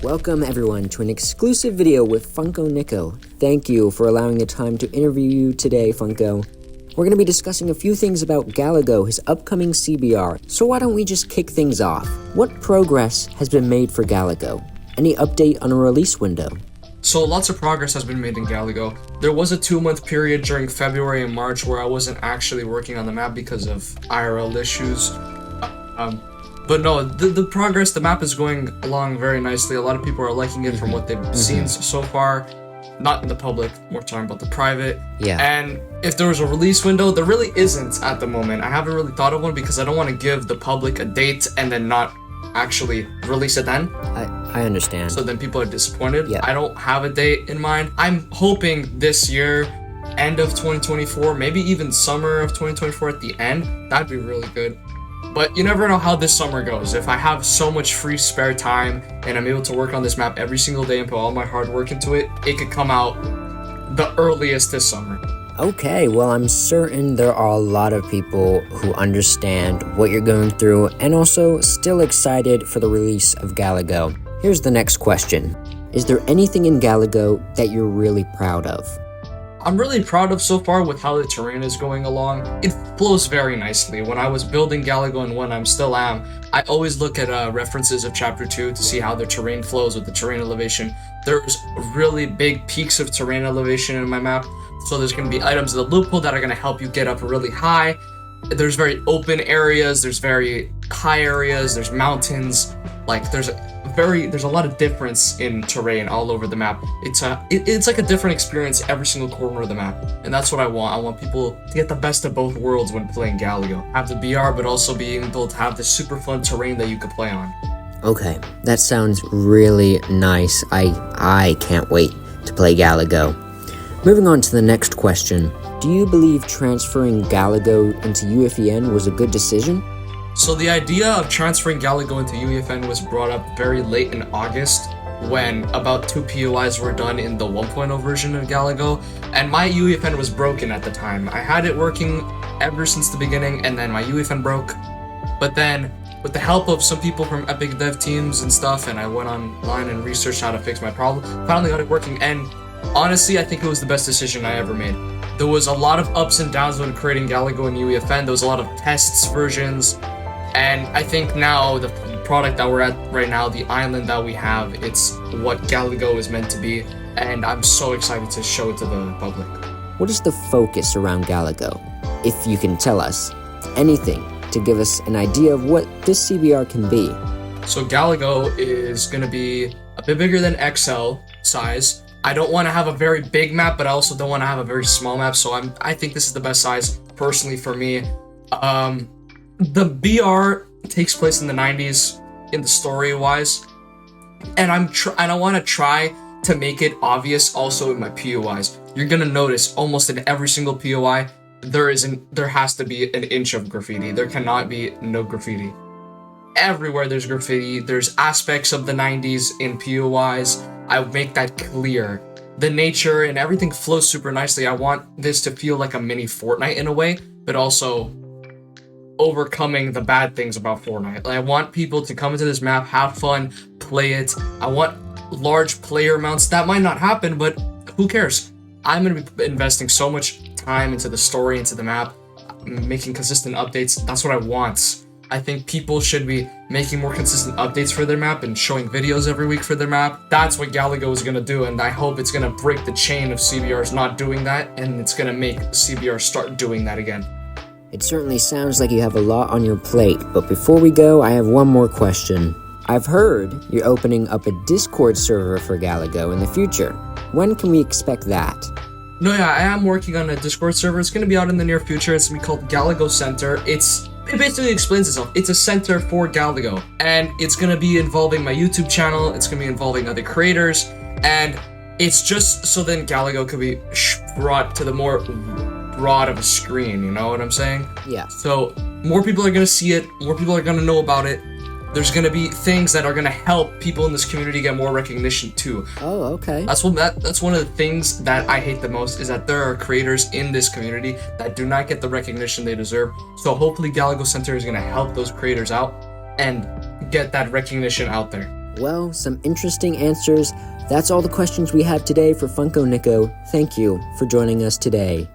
Welcome everyone to an exclusive video with FunkoNico. Thank you for allowing the time to interview you today, Funko. We're going to be discussing a few things about Galigo, his upcoming CBR, so why don't we just kick things off? What progress has been made for Galigo? Any update on a release window? So lots of progress has been made in Galigo. There was a 2-month period during February and March where I wasn't actually working on the map because of IRL issues. But no, the progress, the map is going along very nicely. A lot of people are liking it from what they've seen so far. Not in the public, we're talking about the private. Yeah. And if there was a release window, there really isn't at the moment. I haven't really thought of one because I don't want to give the public a date and then not actually release it then. I understand. So then people are disappointed. Yeah. I don't have a date in mind. I'm hoping this year, end of 2024, maybe even summer of 2024 at the end. That'd be really good. But you never know how this summer goes. If I have so much free spare time and I'm able to work on this map every single day and put all my hard work into it, it could come out the earliest this summer. Okay, well, I'm certain there are a lot of people who understand what you're going through and also still excited for the release of Galigo. Here's the next question. Is there anything in Galigo that you're really proud of? I'm really proud of so far with how the terrain is going along. It flows very nicely. When I was building Galigo and when I still am, I always look at references of Chapter 2 to see how the terrain flows with the terrain elevation. There's really big peaks of terrain elevation in my map, so there's going to be items in the loophole that are going to help you get up really high. There's very open areas, there's very high areas, there's mountains, like there's a lot of difference in terrain all over the map. It's like a different experience every single corner of the map, and that's what I want. I want people to get the best of both worlds when playing Galigo. Have the BR, but also being able to have this super fun terrain that you could play on. Okay, that sounds really nice. I can't wait to play Galigo. Moving on to the next question. Do you believe transferring Galigo into UEFN was a good decision? So the idea of transferring Galigo into UEFN was brought up very late in August when about 2 POIs were done in the 1.0 version of Galigo, and my UEFN was broken at the time. I had it working ever since the beginning, and then my UEFN broke. But then, with the help of some people from Epic Dev teams and stuff, and I went online and researched how to fix my problem, finally got it working, and honestly, I think it was the best decision I ever made. There was a lot of ups and downs when creating Galigo and UEFN. There was a lot of tests, versions, and I think now the product that we're at right now, the island that we have, it's what Galigo is meant to be, and I'm so excited to show it to the public. What is the focus around Galigo? If you can tell us anything to give us an idea of what this CBR can be. So Galigo is going to be a bit bigger than XL size. I don't want to have a very big map, but I also don't want to have a very small map, so I think this is the best size personally for me. The BR takes place in the 90s in the story wise, and I want to try to make it obvious also in my POIs. You're gonna notice almost in every single POI there has to be an inch of graffiti. There cannot be no graffiti. Everywhere there's graffiti. There's aspects of the 90s in POIs. I make that clear. The nature and everything flows super nicely. I want this to feel like a mini Fortnite in a way, but also overcoming the bad things about Fortnite. I want people to come into this map, have fun, play it. I want large player amounts. That might not happen, but who cares? I'm going to be investing so much time into the story, into the map, making consistent updates. That's what I want. I think people should be making more consistent updates for their map and showing videos every week for their map. That's what Galigo is going to do, and I hope it's going to break the chain of CBRs not doing that, and it's going to make CBR start doing that again. It certainly sounds like you have a lot on your plate, but before we go, I have one more question. I've heard you're opening up a Discord server for Galigo in the future. When can we expect that? No, yeah, I am working on a Discord server. It's going to be out in the near future. It's going to be called Galigo Center. It basically explains itself. It's a center for Galigo, and it's going to be involving my YouTube channel. It's going to be involving other creators, and it's just so then Galigo could be brought to the more broad of a screen, you know what I'm saying? Yeah. So more people are going to see it, more people are going to know about it. There's going to be things that are going to help people in this community get more recognition too. Oh, okay. That's one of the things that I hate the most, is that there are creators in this community that do not get the recognition they deserve. So hopefully Galigo Center is going to help those creators out and get that recognition out there. Well, some interesting answers. That's all the questions we have today for FunkoNico. Thank you for joining us today.